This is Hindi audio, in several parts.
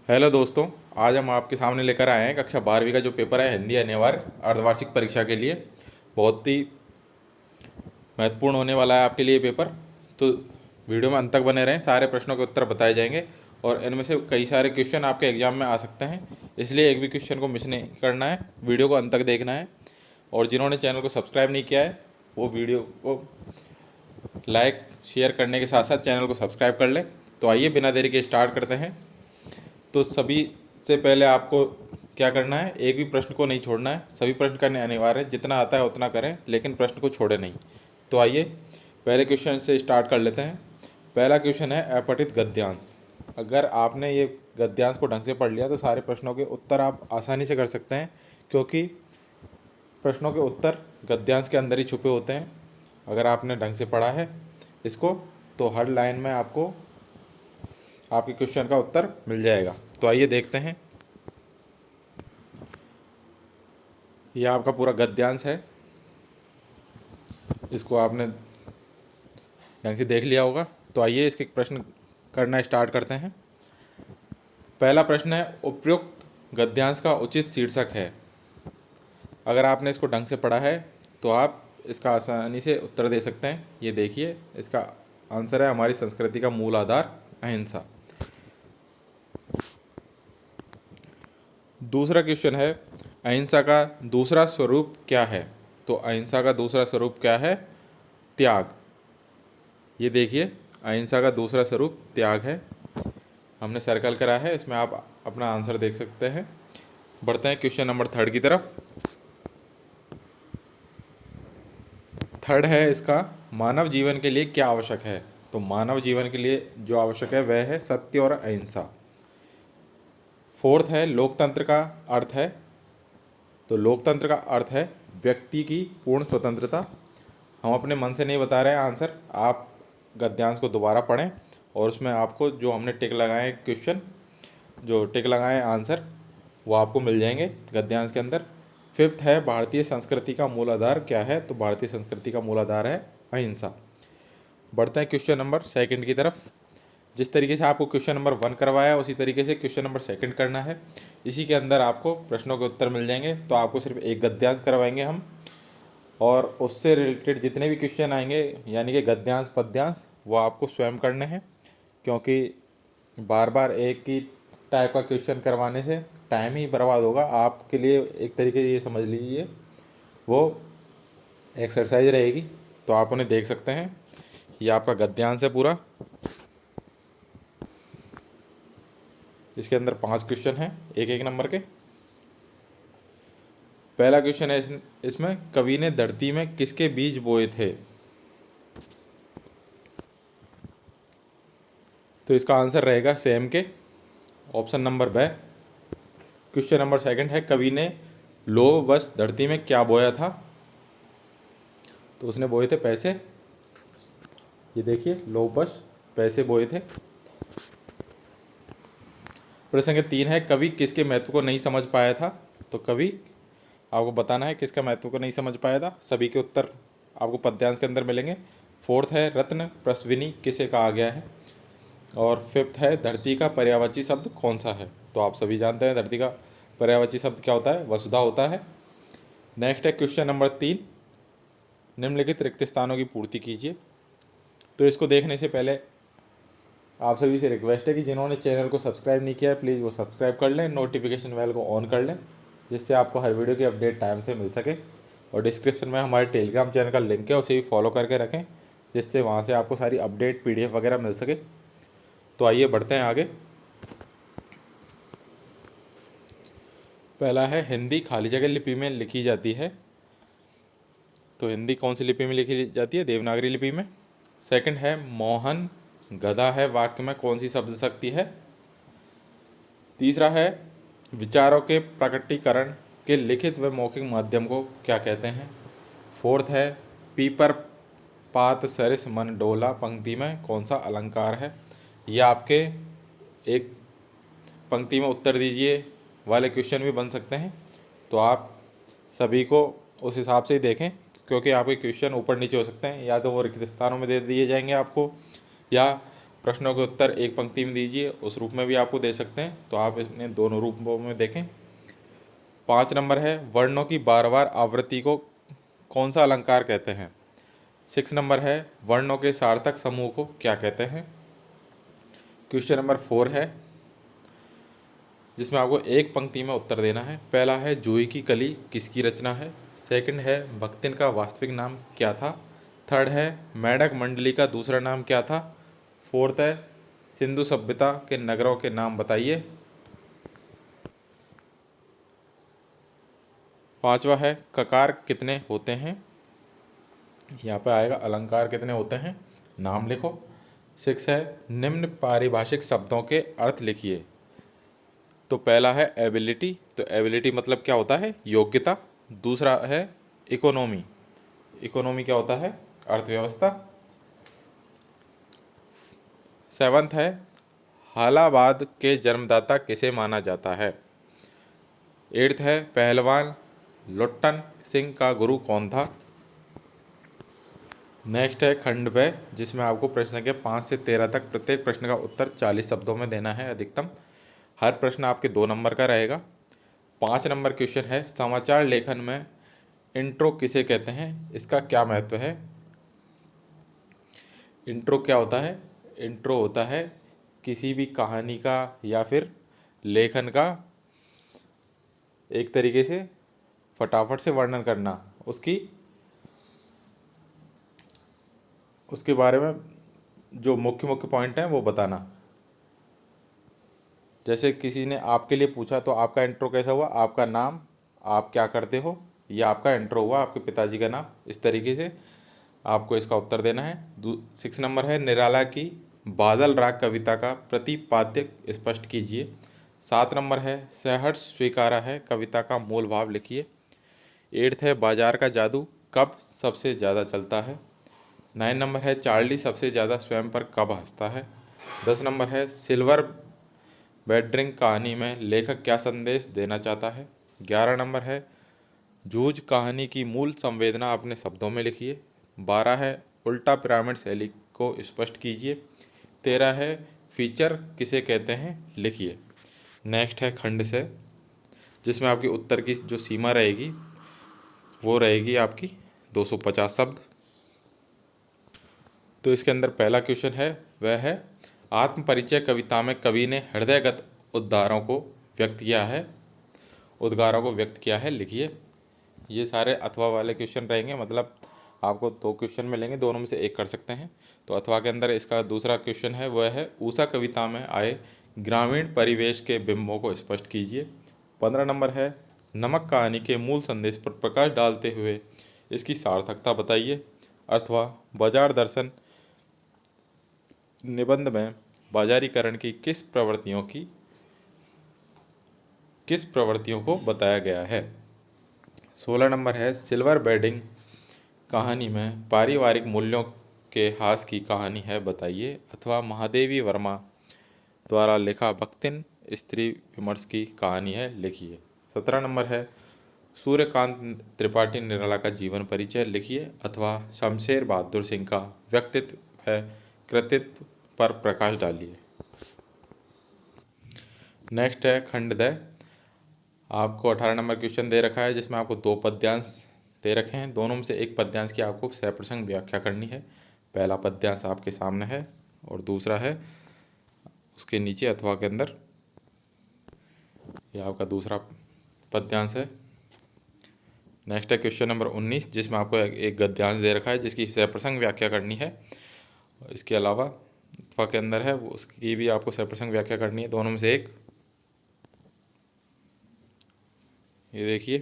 हेलो दोस्तों। आज हम आपके सामने लेकर आए हैं कक्षा 12वीं का जो पेपर है हिंदी अनिवार्य अर्धवार्षिक परीक्षा के लिए। बहुत ही महत्वपूर्ण होने वाला है आपके लिए पेपर। तो वीडियो में अंत तक बने रहें, सारे प्रश्नों के उत्तर बताए जाएंगे और इनमें से कई सारे क्वेश्चन आपके एग्जाम में आ सकते हैं, इसलिए एक भी क्वेश्चन को मिस नहीं करना है, वीडियो को अंत तक देखना है। और जिन्होंने चैनल को सब्सक्राइब नहीं किया है वो वीडियो को लाइक शेयर करने के साथ साथ चैनल को सब्सक्राइब कर लें। तो आइए बिना देरी के स्टार्ट करते हैं। तो सभी से पहले आपको क्या करना है, एक भी प्रश्न को नहीं छोड़ना है, सभी प्रश्न करने अनिवार्य है, जितना आता है उतना करें लेकिन प्रश्न को छोड़े नहीं। तो आइए पहले क्वेश्चन से स्टार्ट कर लेते हैं। पहला क्वेश्चन है अपठित गद्यांश। अगर आपने ये गद्यांश को ढंग से पढ़ लिया तो सारे प्रश्नों के उत्तर आप आसानी से कर सकते हैं, क्योंकि प्रश्नों के उत्तर गद्यांश के अंदर ही छुपे होते हैं। अगर आपने ढंग से पढ़ा है इसको तो हर लाइन में आपको आपके क्वेश्चन का उत्तर मिल जाएगा। तो आइए देखते हैं। यह आपका पूरा गद्यांश है, इसको आपने ढंग से देख लिया होगा। तो आइए इसके प्रश्न करना स्टार्ट करते हैं। पहला प्रश्न है उपयुक्त गद्यांश का उचित शीर्षक है। अगर आपने इसको ढंग से पढ़ा है तो आप इसका आसानी से उत्तर दे सकते हैं। ये देखिए, इसका आंसर है हमारी संस्कृति का मूल आधार अहिंसा। दूसरा क्वेश्चन है अहिंसा का दूसरा स्वरूप क्या है। तो अहिंसा का दूसरा स्वरूप क्या है? त्याग। ये देखिए, अहिंसा का दूसरा स्वरूप त्याग है, हमने सर्कल करा है, इसमें आप अपना आंसर देख सकते हैं। बढ़ते हैं क्वेश्चन नंबर थर्ड की तरफ। थर्ड है इसका मानव जीवन के लिए क्या आवश्यक है। तो मानव जीवन के लिए जो आवश्यक है वह है सत्य और अहिंसा। फोर्थ है लोकतंत्र का अर्थ है। तो लोकतंत्र का अर्थ है व्यक्ति की पूर्ण स्वतंत्रता। हम अपने मन से नहीं बता रहे हैं आंसर, आप गद्यांश को दोबारा पढ़ें और उसमें आपको जो हमने टिक लगाए क्वेश्चन, जो टिक लगाए आंसर, वो आपको मिल जाएंगे गद्यांश के अंदर। फिफ्थ है भारतीय संस्कृति का मूल आधार क्या है। तो भारतीय संस्कृति का मूल आधार है अहिंसा। बढ़ते हैं क्वेश्चन नंबर सेकंड की तरफ। जिस तरीके से आपको क्वेश्चन नंबर 1 करवाया उसी तरीके से क्वेश्चन नंबर सेकंड करना है। इसी के अंदर आपको प्रश्नों के उत्तर मिल जाएंगे। तो आपको सिर्फ एक गद्यांश करवाएंगे हम, और उससे रिलेटेड जितने भी क्वेश्चन आएंगे यानी कि गद्यांश पद्यांश वो आपको स्वयं करने हैं, क्योंकि बार बार एक ही टाइप का क्वेश्चन करवाने से टाइम ही बर्बाद होगा आपके लिए। एक तरीके से ये समझ लीजिए वो एक्सरसाइज रहेगी। तो आप उन्हें देख सकते हैं, ये आपका गद्यांश है पूरा। इसके अंदर 5 क्वेश्चन हैं एक एक नंबर के। पहला क्वेश्चन है इसमें कवि ने धरती में किसके बीज बोए थे। तो इसका आंसर रहेगा सेम के, ऑप्शन नंबर ब। क्वेश्चन नंबर सेकंड है कवि ने लोभवश धरती में क्या बोया था। तो उसने बोए थे पैसे। ये देखिए, लोभवश पैसे बोए थे। प्रश्न संख्या 3 है कवि किसके महत्व को नहीं समझ पाया था। तो कवि आपको बताना है किसका महत्व को नहीं समझ पाया था। सभी के उत्तर आपको पद्यांश के अंदर मिलेंगे। फोर्थ है रत्न प्रस्विनी किसे कहा गया है। और फिफ्थ है धरती का पर्यायवाची शब्द कौन सा है। तो आप सभी जानते हैं धरती का पर्यायवाची शब्द क्या होता है, वसुधा होता है। नेक्स्ट है क्वेश्चन नंबर 3, निम्नलिखित रिक्त स्थानों की पूर्ति कीजिए। तो इसको देखने से पहले आप सभी से रिक्वेस्ट है कि जिन्होंने चैनल को सब्सक्राइब नहीं किया है प्लीज़ वो सब्सक्राइब कर लें, नोटिफिकेशन बेल को ऑन कर लें, जिससे आपको हर वीडियो की अपडेट टाइम से मिल सके। और डिस्क्रिप्शन में हमारे टेलीग्राम चैनल का लिंक है, उसे भी फॉलो करके रखें, जिससे वहाँ से आपको सारी अपडेट PDF वगैरह मिल सके। तो आइए बढ़ते हैं आगे। पहला है हिंदी खाली जगह लिपि में लिखी जाती है। तो हिंदी कौन सी लिपि में लिखी जाती है? देवनागरी लिपि में। सेकंड है मोहन गधा है वाक्य में कौन सी शब्द शक्ति है। तीसरा है विचारों के प्रकटीकरण के लिखित व मौखिक माध्यम को क्या कहते हैं। फोर्थ है पीपर पात सरिस मन डोला पंक्ति में कौन सा अलंकार है। ये आपके एक पंक्ति में उत्तर दीजिए वाले क्वेश्चन भी बन सकते हैं। तो आप सभी को उस हिसाब से ही देखें, क्योंकि आपके क्वेश्चन ऊपर नीचे हो सकते हैं, या तो वो रिक्त स्थानों में दे दिए जाएंगे आपको, या प्रश्नों के उत्तर एक पंक्ति में दीजिए, उस रूप में भी आपको दे सकते हैं, तो आप इन्हें दोनों रूपों में देखें। 5 नंबर है, वर्णों की बार बार आवृत्ति को कौन सा अलंकार कहते हैं। 6 नंबर है, वर्णों के सार्थक समूह को क्या कहते हैं। क्वेश्चन नंबर 4 है, जिसमें आपको एक पंक्ति में उत्तर देना है। पहला है, जूही की कली किसकी रचना है। सेकंड है, भक्तिन का वास्तविक नाम क्या था। थर्ड है, मेढक मंडली का दूसरा नाम क्या था। फोर्थ है, सिंधु सभ्यता के नगरों के नाम बताइए। पांचवा है, ककार कितने होते हैं। यहाँ पे आएगा अलंकार कितने होते हैं, नाम लिखो। 6 है, निम्न पारिभाषिक शब्दों के अर्थ लिखिए। तो पहला है एबिलिटी, तो एबिलिटी मतलब क्या होता है, योग्यता। दूसरा है इकोनॉमी, इकोनॉमी क्या होता है, अर्थव्यवस्था। 7th है, हालाबाद के जन्मदाता किसे माना जाता है। 8th है, पहलवान लुट्टन सिंह का गुरु कौन था। नेक्स्ट है खंड ब, जिसमें आपको प्रश्न संख्या 5 से 13 तक प्रत्येक प्रश्न का उत्तर 40 शब्दों में देना है अधिकतम। हर प्रश्न आपके 2 नंबर का रहेगा। 5 नंबर क्वेश्चन है, समाचार लेखन में इंट्रो किसे कहते हैं, इसका क्या महत्व है। इंट्रो क्या होता है, इंट्रो होता है किसी भी कहानी का या फिर लेखन का एक तरीके से फटाफट से वर्णन करना, उसके बारे में जो मुख्य मुख्य पॉइंट हैं वो बताना। जैसे किसी ने आपके लिए पूछा तो आपका इंट्रो कैसा हुआ, आपका नाम, आप क्या करते हो, या आपका इंट्रो हुआ आपके पिताजी का नाम। इस तरीके से आपको इसका उत्तर देना है। 6 नंबर है, निराला की बादल राग कविता का प्रतिपाद्य स्पष्ट कीजिए। 7 नंबर है, सहर्ष स्वीकारा है कविता का मूल भाव लिखिए। 8th है, बाजार का जादू कब सबसे ज़्यादा चलता है। 9 नंबर है, चार्ली सबसे ज़्यादा स्वयं पर कब हंसता है। 10 नंबर है, सिल्वर बेड कहानी में लेखक क्या संदेश देना चाहता है। 11 नंबर है, जूझ कहानी की मूल संवेदना अपने शब्दों में लिखिए। 12 है, उल्टा पिरामिड शैली को स्पष्ट कीजिए। 13 है, फीचर किसे कहते हैं लिखिए। नेक्स्ट है खंड से, जिसमें आपकी उत्तर की जो सीमा रहेगी वो रहेगी आपकी 250 शब्द। तो इसके अंदर पहला क्वेश्चन है वह है, आत्मपरिचय कविता में कवि ने हृदयगत उद्गारों को व्यक्त किया है लिखिए। ये सारे अथवा वाले क्वेश्चन रहेंगे, मतलब आपको 2 क्वेश्चन मिलेंगे, दोनों में से एक कर सकते हैं। तो अथवा के अंदर इसका दूसरा क्वेश्चन है वह है, ऊषा कविता में आए ग्रामीण परिवेश के बिंबों को स्पष्ट कीजिए। 15 नंबर है, नमक कहानी के मूल संदेश पर प्रकाश डालते हुए इसकी सार्थकता बताइए। अथवा बाजार दर्शन निबंध में बाजारीकरण की किस प्रवृत्तियों को बताया गया है। 16 नंबर है, सिल्वर बेडिंग कहानी में पारिवारिक मूल्यों के हास की कहानी है बताइए। अथवा महादेवी वर्मा द्वारा लिखा भक्तिन स्त्री विमर्श की कहानी है लिखिए। 17 नंबर है, सूर्यकांत त्रिपाठी निराला का जीवन परिचय लिखिए। अथवा शमशेर बहादुर सिंह का व्यक्तित्व है कृतित्व पर प्रकाश डालिए। नेक्स्ट है खंड द, आपको 18 नंबर क्वेश्चन दे रखा है, जिसमें आपको 2 पद्यांश दे रखे हैं, दोनों में से एक पद्यांश की आपको सप्रसंग व्याख्या करनी है। पहला पद्यांश आपके सामने है और दूसरा है उसके नीचे अथवा के अंदर, यह आपका दूसरा पद्यांश है। नेक्स्ट है क्वेश्चन नंबर 19, जिसमें आपको एक गद्यांश दे रखा है जिसकी सप्रसंग व्याख्या करनी है। इसके अलावा अथवा के अंदर है उसकी भी आपको सप्रसंग व्याख्या करनी है, दोनों में से एक। ये देखिए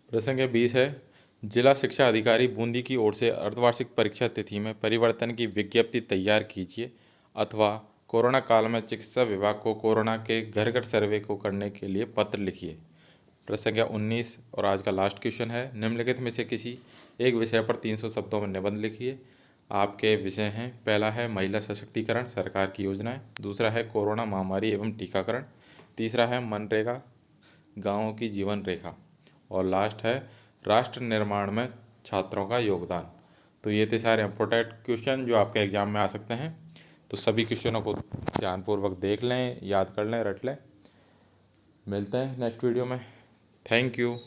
प्रसंग 20 है, जिला शिक्षा अधिकारी बूंदी की ओर से अर्धवार्षिक परीक्षा तिथि में परिवर्तन की विज्ञप्ति तैयार कीजिए। अथवा कोरोना काल में चिकित्सा विभाग को कोरोना के घर घर सर्वे को करने के लिए पत्र लिखिए। प्रसंग 19 और आज का लास्ट क्वेश्चन है, निम्नलिखित में से किसी एक विषय पर 300 शब्दों में निबंध लिखिए। आपके विषय हैं, पहला है महिला सशक्तिकरण सरकार की योजनाएं, दूसरा है कोरोना महामारी एवं टीकाकरण, तीसरा है मनरेगा गाँवों की जीवन रेखा, और लास्ट है राष्ट्र निर्माण में छात्रों का योगदान। तो ये थे सारे इम्पोर्टेंट क्वेश्चन जो आपके एग्ज़ाम में आ सकते हैं। तो सभी क्वेश्चनों को ध्यानपूर्वक देख लें, याद कर लें, रट लें। मिलते हैं नेक्स्ट वीडियो में। Thank you.